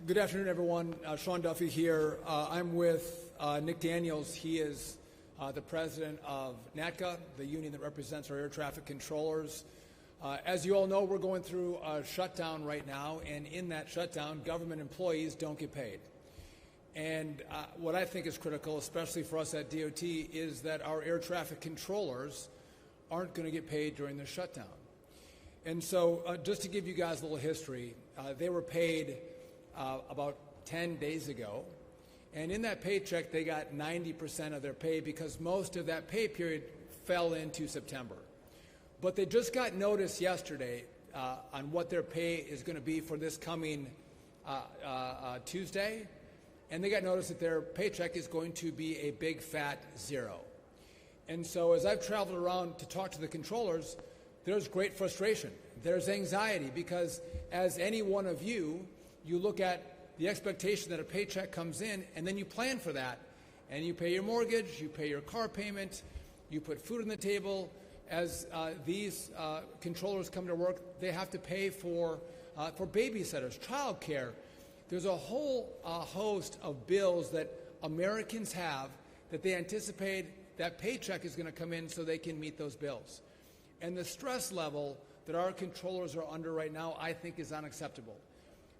Good afternoon, everyone. Sean Duffy here. I'm with Nick Daniels. He is the president of NATCA, the union that represents our air traffic controllers. As you all know, we're going through a shutdown right now, and in that shutdown, government employees don't get paid. And what I think is critical, especially for us at DOT, is that our air traffic controllers aren't going to get paid during the shutdown. And so just to give you guys a little history, they were paid about 10 days ago, and in that paycheck they got 90% of their pay because most of that pay period fell into September. But they just got notice yesterday on what their pay is going to be for this coming Tuesday, and they got notice that their paycheck is going to be a big fat zero. And so as I've traveled around to talk to the controllers, there's great frustration. There's anxiety because as any one of you look at the expectation that a paycheck comes in, and then you plan for that, and you pay your mortgage, you pay your car payment, you put food on the table. As these controllers come to work, they have to pay for babysitters, child care. There's a whole host of bills that Americans have that they anticipate that paycheck is going to come in so they can meet those bills. And the stress level that our controllers are under right now, I think, is unacceptable.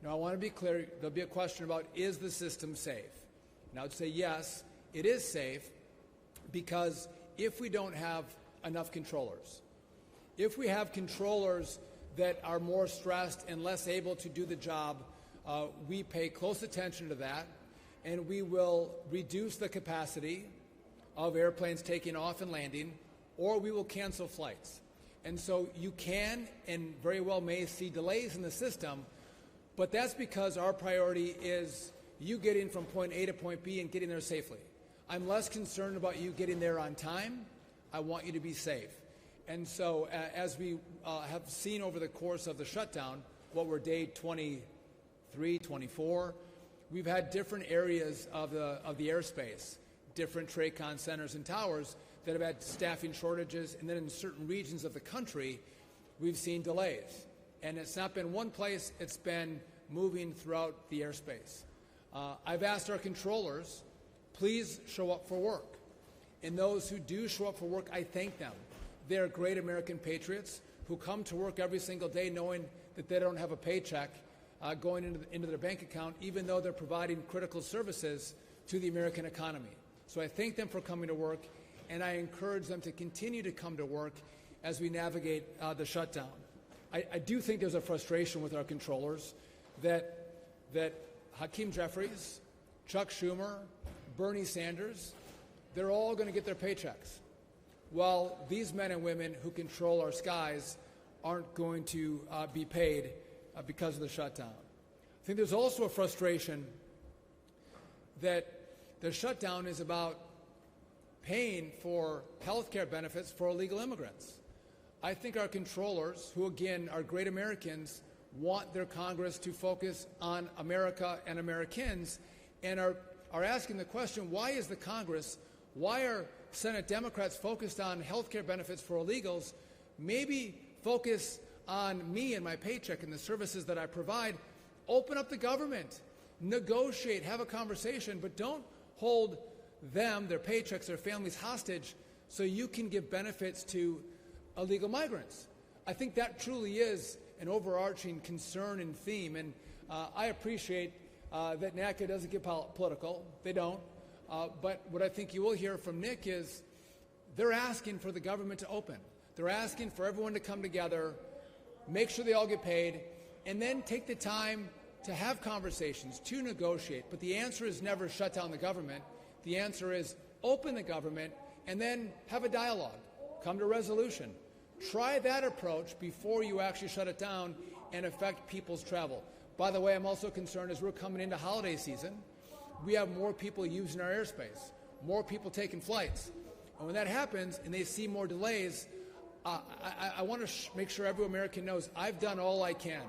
Now, I want to be clear, there'll be a question about, is the system safe? And I would say yes, it is safe, because if we don't have enough controllers, if we have controllers that are more stressed and less able to do the job, we pay close attention to that, and we will reduce the capacity of airplanes taking off and landing, or we will cancel flights. And so you can and very well may see delays in the system, but that's because our priority is you getting from point A to point B and getting there safely. I'm less concerned about you getting there on time. I want you to be safe. And so as we have seen over the course of the shutdown, what we're day 23, 24, we've had different areas of the airspace, different TRACON centers and towers that have had staffing shortages, and then in certain regions of the country, we've seen delays. And it's not been one place, it's been moving throughout the airspace. I've asked our controllers, please show up for work. And those who do show up for work, I thank them. They're great American patriots who come to work every single day knowing that they don't have a paycheck going into their bank account, even though they're providing critical services to the American economy. So I thank them for coming to work, and I encourage them to continue to come to work as we navigate the shutdown. I do think there's a frustration with our controllers that Hakeem Jeffries, Chuck Schumer, Bernie Sanders, they're all going to get their paychecks, while these men and women who control our skies aren't going to be paid because of the shutdown. I think there's also a frustration that the shutdown is about paying for health care benefits for illegal immigrants. I think our controllers, who again are great Americans, want their Congress to focus on America and Americans, and are asking the question, why is the Congress, why are Senate Democrats focused on health care benefits for illegals? Maybe focus on me and my paycheck and the services that I provide. Open up the government, negotiate, have a conversation, but don't hold them, their paychecks, their families hostage so you can give benefits to illegal migrants. I think that truly is an overarching concern and theme, and I appreciate that NATCA doesn't get political. They don't. But what I think you will hear from Nick is they're asking for the government to open. They're asking for everyone to come together, make sure they all get paid, and then take the time to have conversations, to negotiate. But the answer is never shut down the government. The answer is open the government and then have a dialogue, come to a resolution. Try that approach before you actually shut it down and affect people's travel. By the way, I'm also concerned as we're coming into holiday season, we have more people using our airspace, more people taking flights. And when that happens and they see more delays, I want to make sure every American knows I've done all I can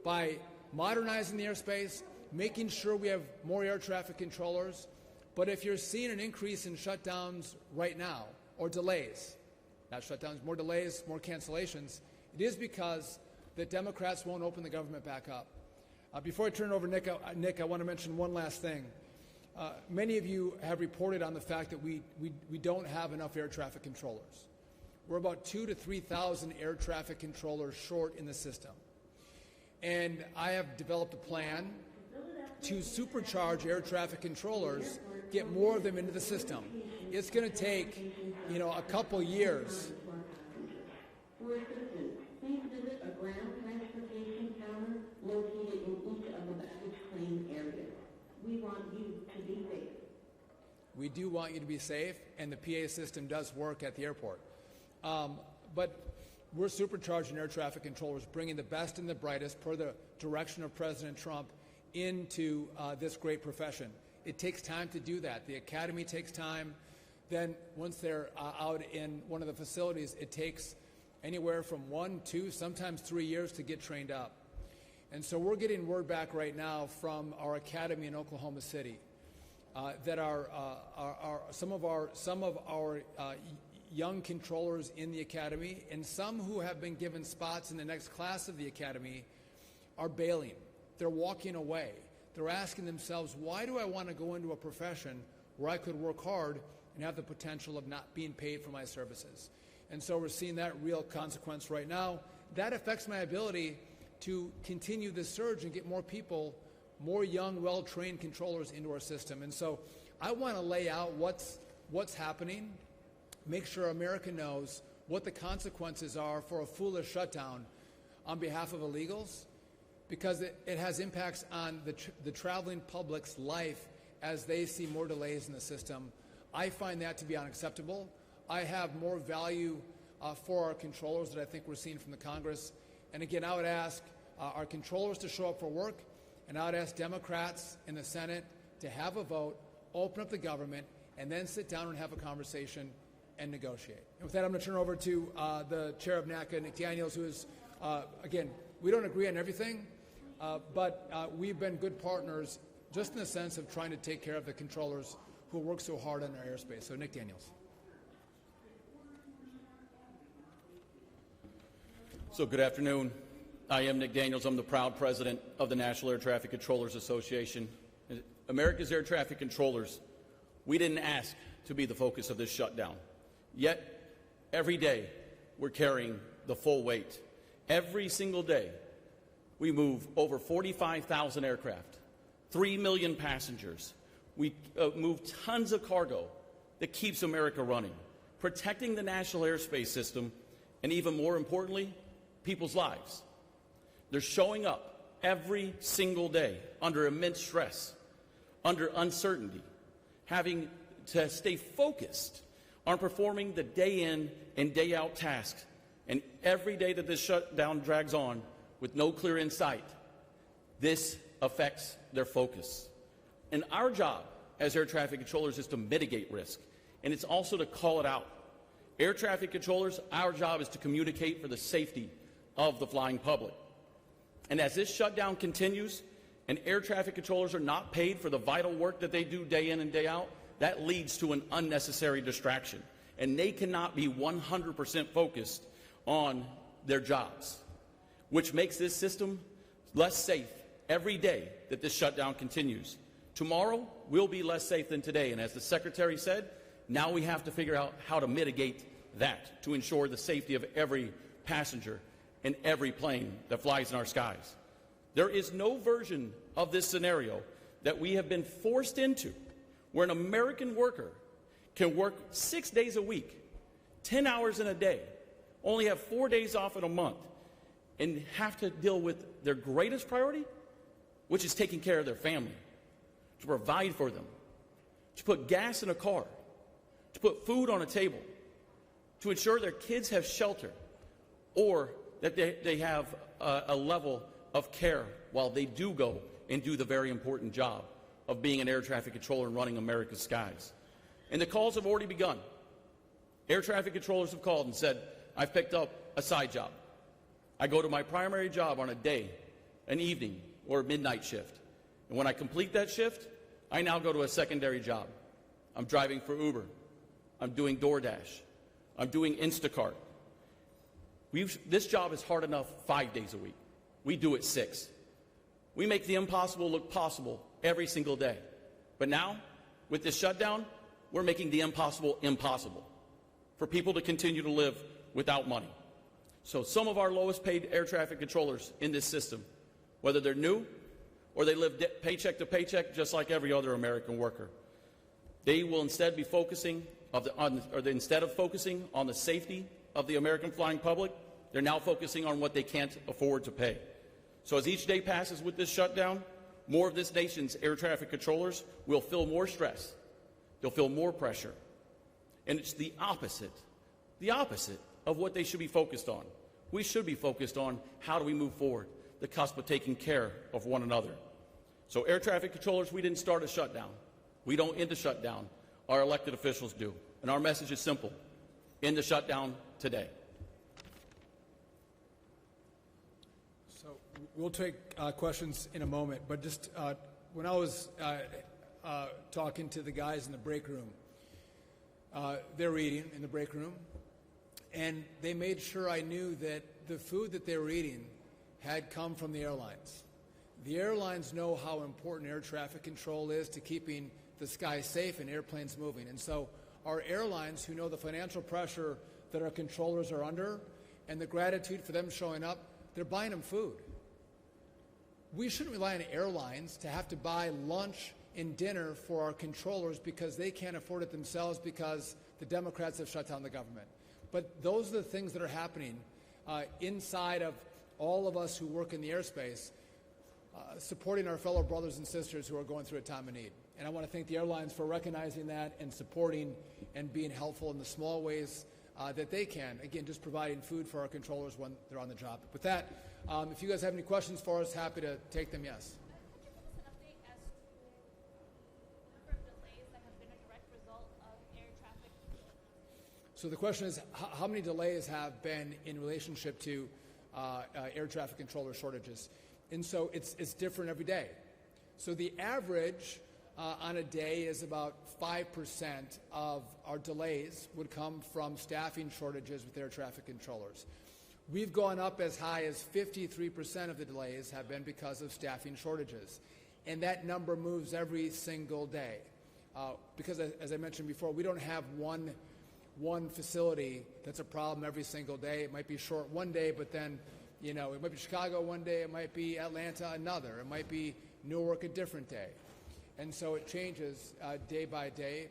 by modernizing the airspace, making sure we have more air traffic controllers. But if you're seeing an increase in shutdowns right now, or delays, not shutdowns, more delays, more cancellations, it is because the Democrats won't open the government back up. Before I turn it over to Nick, I want to mention one last thing. Many of you have reported on the fact that we don't have enough air traffic controllers. We're about 2,000 to 3,000 air traffic controllers short in the system. And I have developed a plan to supercharge air traffic controllers, get more of them into the system. It's going to take, a couple years. For assistance, please visit a ground transportation counter located in each of the baggage claim areas. We want you to be safe. We do want you to be safe, and the PA system does work at the airport. But we're supercharging air traffic controllers, bringing the best and the brightest, per the direction of President Trump, into this great profession. It takes time to do that. The academy takes time. Then once they're out in one of the facilities, it takes anywhere from 1, 2, sometimes 3 years to get trained up. And so we're getting word back right now from our academy in Oklahoma City that some of our young controllers in the academy, and some who have been given spots in the next class of the academy, are bailing. They're walking away. They're asking themselves, why do I want to go into a profession where I could work hard and have the potential of not being paid for my services? And so we're seeing that real consequence right now. That affects my ability to continue this surge and get more people, more young, well-trained controllers into our system. And so I want to lay out what's happening, make sure America knows what the consequences are for a foolish shutdown on behalf of illegals, because it has impacts on the traveling public's life as they see more delays in the system. I find that to be unacceptable. I have more value for our controllers that I think we're seeing from the Congress. And again, I would ask our controllers to show up for work, and I would ask Democrats in the Senate to have a vote, open up the government, and then sit down and have a conversation and negotiate. And with that, I'm going to turn over to the chair of NACA, Nick Daniels, who is, again, we don't agree on everything, but we've been good partners just in the sense of trying to take care of the controllers who work so hard on our airspace. So Nick Daniels. So good afternoon. I am Nick Daniels. I'm the proud president of the National Air Traffic Controllers Association. America's air traffic controllers, we didn't ask to be the focus of this shutdown. Yet, every day, we're carrying the full weight. Every single day, we move over 45,000 aircraft, 3 million passengers. We move tons of cargo that keeps America running, protecting the national airspace system, and even more importantly, people's lives. They're showing up every single day under immense stress, under uncertainty, having to stay focused on performing the day in and day out tasks. And every day that this shutdown drags on with no clear end sight, this affects their focus. And our job as air traffic controllers is to mitigate risk, and it's also to call it out. Air traffic controllers, our job is to communicate for the safety of the flying public. And as this shutdown continues and air traffic controllers are not paid for the vital work that they do day in and day out, that leads to an unnecessary distraction. And they cannot be 100% focused on their jobs, which makes this system less safe every day that this shutdown continues. Tomorrow will be less safe than today, and as the Secretary said, now we have to figure out how to mitigate that to ensure the safety of every passenger and every plane that flies in our skies. There is no version of this scenario that we have been forced into where an American worker can work 6 days a week, 10 hours in a day, only have 4 days off in a month, and have to deal with their greatest priority, which is taking care of their family, to provide for them, to put gas in a car, to put food on a table, to ensure their kids have shelter, or that they have a level of care while they do go and do the very important job of being an air traffic controller and running America's skies. And the calls have already begun. Air traffic controllers have called and said, I've picked up a side job. I go to my primary job on a day, an evening, or a midnight shift. And when I complete that shift, I now go to a secondary job. I'm driving for Uber. I'm doing DoorDash. I'm doing Instacart. This job is hard enough 5 days a week. We do it 6. We make the impossible look possible every single day. But now, with this shutdown, we're making the impossible impossible for people to continue to live without money. So some of our lowest paid air traffic controllers in this system, whether they're new or they live paycheck to paycheck just like every other American worker, they will instead be focusing instead of focusing on the safety of the American flying public, they're now focusing on what they can't afford to pay. So as each day passes with this shutdown, more of this nation's air traffic controllers will feel more stress. They'll feel more pressure. And it's the opposite of what they should be focused on. We should be focused on how do we move forward, the cusp of taking care of one another. So air traffic controllers, we didn't start a shutdown. We don't end a shutdown. Our elected officials do. And our message is simple. End the shutdown today. So we'll take questions in a moment, but just when I was talking to the guys in the break room, they're eating in the break room, and they made sure I knew that the food that they were eating had come from the airlines. The airlines know how important air traffic control is to keeping the sky safe and airplanes moving. And so our airlines, who know the financial pressure that our controllers are under and the gratitude for them showing up, they're buying them food. We shouldn't rely on airlines to have to buy lunch and dinner for our controllers because they can't afford it themselves because the Democrats have shut down the government. But those are the things that are happening inside of all of us who work in the airspace, supporting our fellow brothers and sisters who are going through a time of need. And I want to thank the airlines for recognizing that and supporting and being helpful in the small ways that they can. Again, just providing food for our controllers when they're on the job. With that, if you guys have any questions for us, happy to take them, yes. So the question is, how many delays have been in relationship to air traffic controller shortages? And so it's different every day. So the average on a day is about 5% of our delays would come from staffing shortages with air traffic controllers. We've gone up as high as 53% of the delays have been because of staffing shortages. And that number moves every single day. Because as I mentioned before, we don't have one facility that's a problem every single day. It might be short one day, but then, it might be Chicago one day, it might be Atlanta another, it might be Newark a different day. And so it changes day by day,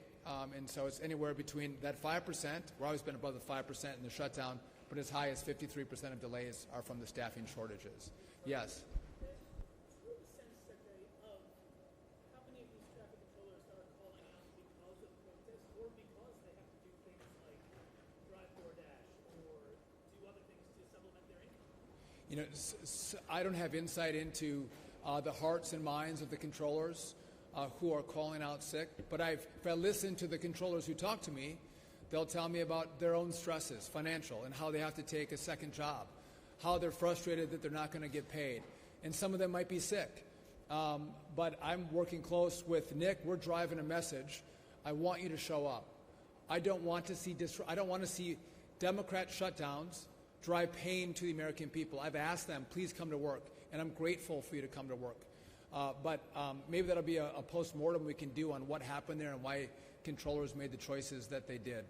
and so it's anywhere between that 5%, we're always been above the 5% in the shutdown, but as high as 53% of delays are from the staffing shortages. Yes? I don't have insight into the hearts and minds of the controllers who are calling out sick, but if I listen to the controllers who talk to me, they'll tell me about their own stresses, financial, and how they have to take a second job, how they're frustrated that they're not going to get paid, and some of them might be sick. But I'm working close with Nick. We're driving a message. I want you to show up. I don't want to see Democrat shutdowns drive pain to the American people. I've asked them, please come to work, and I'm grateful for you to come to work. But maybe that'll be a post-mortem we can do on what happened there and why controllers made the choices that they did.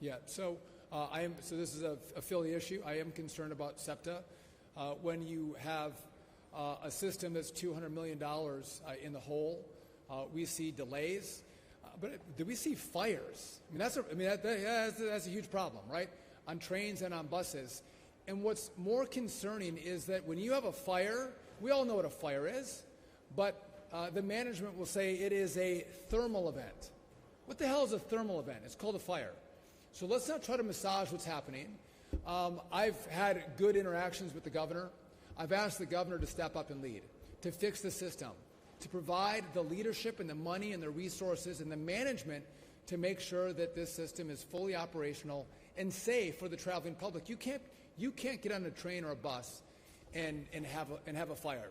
Yeah, so this is a Philly issue. I am concerned about SEPTA. When you have a system that's $200 million in the hole, we see delays, but do we see fires? That's a huge problem, right? On trains and on buses. And what's more concerning is that when you have a fire, we all know what a fire is, but the management will say it is a thermal event. What the hell is a thermal event? It's called a fire. So let's not try to massage what's happening. I've had good interactions with the governor. I've asked the governor to step up and lead, to fix the system, to provide the leadership and the money and the resources and the management to make sure that this system is fully operational and safe for the traveling public. You You can't get on a train or a bus and have a fire.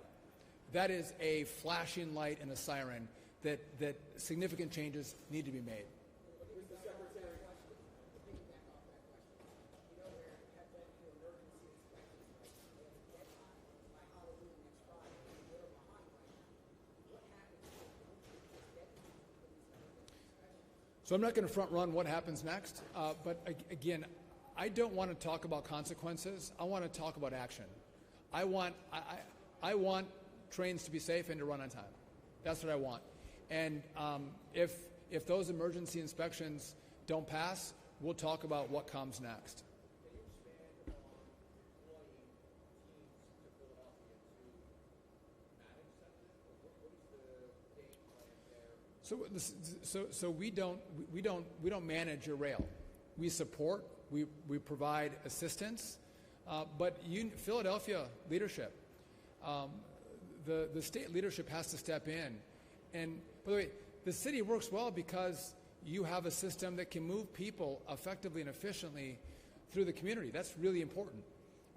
That is a flashing light and a siren that significant changes need to be made. So I'm not going to front run what happens next, but again, I don't want to talk about consequences. I want to talk about action. I want trains to be safe and to run on time. That's what I want. And if those emergency inspections don't pass, we'll talk about what comes next. So we don't manage your rail. We support, we provide assistance, but Philadelphia leadership, the state leadership has to step in. And by the way, the city works well because you have a system that can move people effectively and efficiently through the community. That's really important.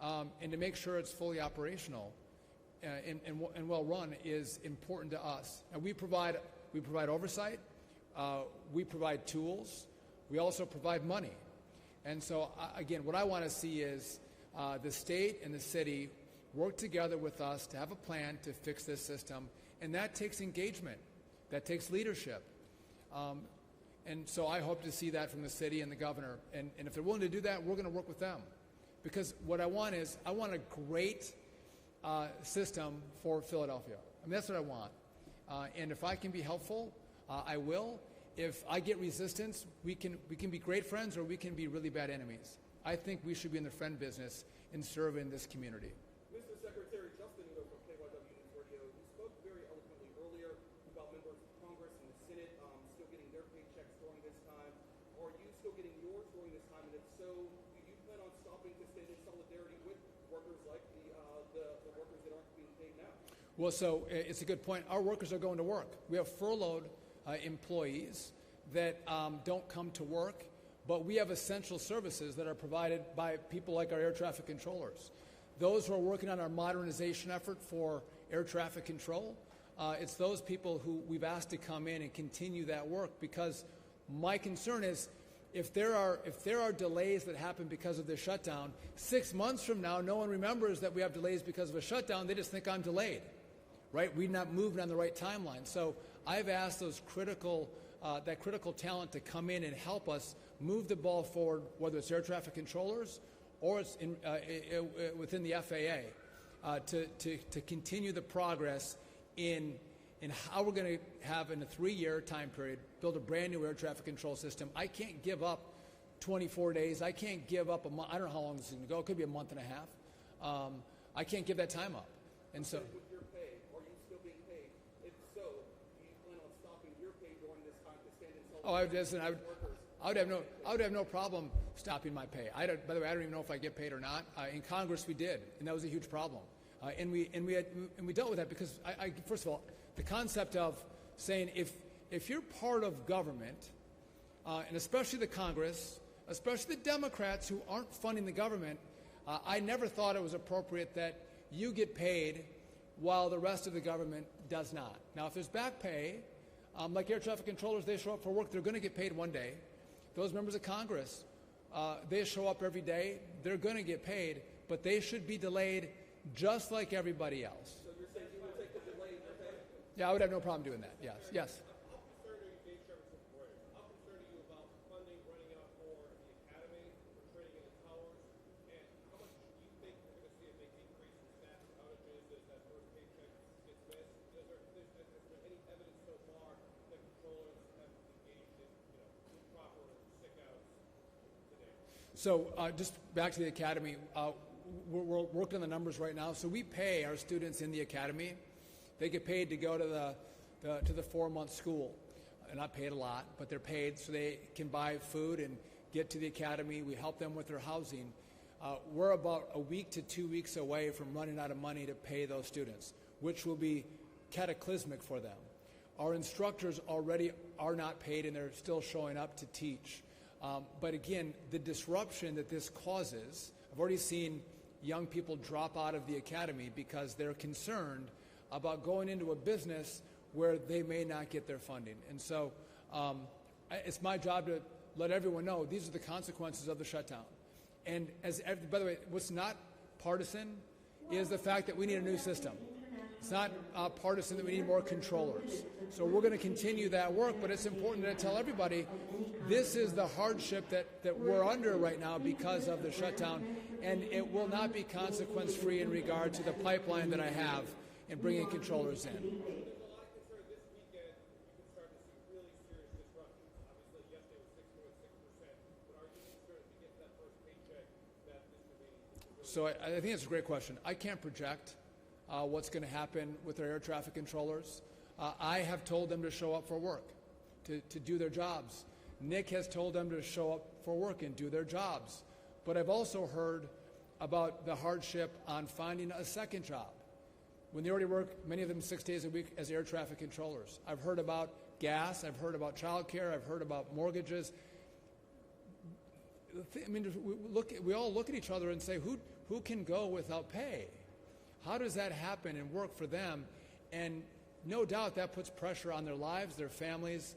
And to make sure it's fully operational and well run is important to us. And we provide oversight, we provide tools, we also provide money. And so, again, what I want to see is the state and the city work together with us to have a plan to fix this system, and that takes engagement, that takes leadership. And so I hope to see that from the city and the governor. And if they're willing to do that, we're going to work with them. Because what I want is, I want a great system for Philadelphia. I mean, that's what I want. And if I can be helpful, I will. If I get resistance, we can be great friends or we can be really bad enemies. I think we should be in the friend business and serve in this community. Mr. Secretary, Justin Udo from KYW News Radio. You spoke very eloquently earlier about members of Congress and the Senate still getting their paychecks during this time. Are you still getting yours during this time? And if so, do you plan on stopping to stand in solidarity with workers like the workers that aren't being paid now? Well, so it's a good point. Our workers are going to work. We have furloughed employees that don't come to work, but we have essential services that are provided by people like our air traffic controllers. Those who are working on our modernization effort for air traffic control, it's those people who we've asked to come in and continue that work, because my concern is if there are delays that happen because of this shutdown, 6 months from now, no one remembers that we have delays because of a shutdown. They just think I'm delayed, right? We're not moving on the right timeline. So I've asked those critical talent to come in and help us move the ball forward, whether it's air traffic controllers or it's within the FAA, to continue the progress in how we're going to have, in a 3-year time period, build a brand new air traffic control system. I can't give up 24 days. I can't give up a month. I don't know how long this is going to go. It could be a month and a half. I can't give that time up. And so, with your pay, are you still being paid? If so, do you plan on stopping your pay during this time to stand in solidarity with workers? I would have no problem stopping my pay. By the way, I don't even know if I get paid or not. In Congress, we did, and that was a huge problem. And we dealt with that because first of all, the concept of saying if you're part of government, and especially the Congress, especially the Democrats who aren't funding the government, I never thought it was appropriate that you get paid while the rest of the government does not. Now, if there's back pay, like air traffic controllers, they show up for work, they're going to get paid one day. Those members of Congress, they show up every day, they're going to get paid, but they should be delayed just like everybody else. So you're saying you would take the delay in your pay? Yeah, I would have no problem doing that, yes. How concerned are you, Dave Shepard, how concerned are you about funding running out for the academy, for training in the towers, and how much do you think we're going to see a big increase in staff outages as that first paycheck gets missed? Is there any evidence so far that controllers have engaged in improper sick outs today? So just back to the academy, we're working on the numbers right now. So we pay our students in the academy. They get paid to go to the 4-month school. They're not paid a lot, but they're paid so they can buy food and get to the academy. We help them with their housing. We're about a week to 2 weeks away from running out of money to pay those students, which will be cataclysmic for them. Our instructors already are not paid, and they're still showing up to teach. But again, the disruption that this causes of already seen young people drop out of the academy because they're concerned about going into a business where they may not get their funding. And so it's my job to let everyone know these are the consequences of the shutdown. And by the way, what's not partisan is the fact that we need a new system. It's not partisan that we need more controllers. So we're going to continue that work, but it's important to tell everybody this is the hardship that we're under right now because of the shutdown, and it will not be consequence-free in regard to the pipeline that I have in bringing controllers in. There's a lot of concern this weekend you can start to see really serious disruptions. Obviously, yesterday was 6.6%, but are you concerned to get that first paycheck that this could be? So I think it's a great question. I can't project what's going to happen with our air traffic controllers. I have told them to show up for work, to do their jobs. Nick has told them to show up for work and do their jobs. But I've also heard about the hardship on finding a second job when they already work, many of them 6 days a week as air traffic controllers. I've heard about gas. I've heard about childcare. I've heard about mortgages. I mean, we all look at each other and say, who can go without pay? How does that happen and work for them? And no doubt that puts pressure on their lives, their families,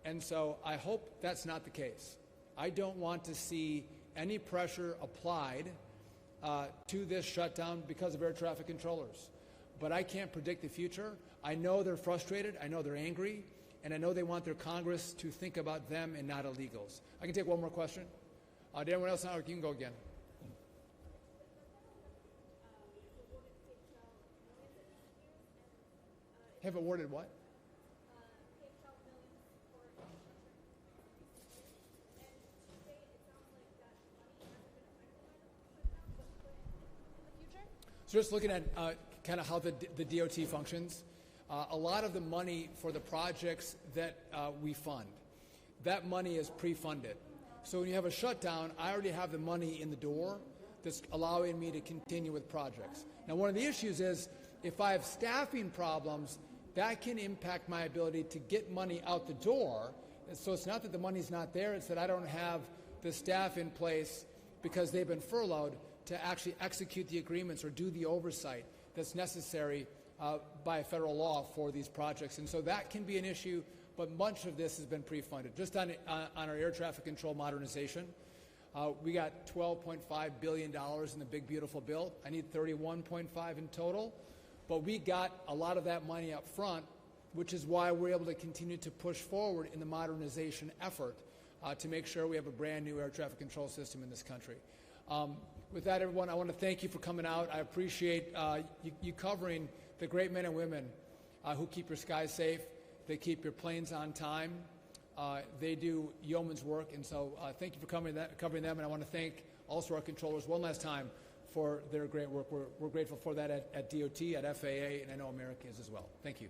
and so I hope that's not the case. I don't want to see any pressure applied to this shutdown because of air traffic controllers. But I can't predict the future. I know they're frustrated, I know they're angry, and I know they want their Congress to think about them and not illegals. I can take one more question. Did anyone else know? You can go again. Have awarded what? So just looking at kind of how the DOT functions, a lot of the money for the projects that we fund, that money is pre-funded. So when you have a shutdown, I already have the money in the door that's allowing me to continue with projects. Now, one of the issues is if I have staffing problems, that can impact my ability to get money out the door. And so it's not that the money's not there, it's that I don't have the staff in place because they've been furloughed to actually execute the agreements or do the oversight that's necessary by federal law for these projects. And so that can be an issue, but much of this has been pre-funded. Just on our air traffic control modernization, we got $12.5 billion in the big, beautiful bill. I need $31.5 in total. But we got a lot of that money up front, which is why we're able to continue to push forward in the modernization effort to make sure we have a brand new air traffic control system in this country. With that, everyone, I want to thank you for coming out. I appreciate you covering the great men and women who keep your skies safe. They keep your planes on time. They do yeoman's work, and so thank you for covering them. And I want to thank also our controllers one last time for their great work. We're grateful for that at DOT, at FAA, and I know America is as well. Thank you.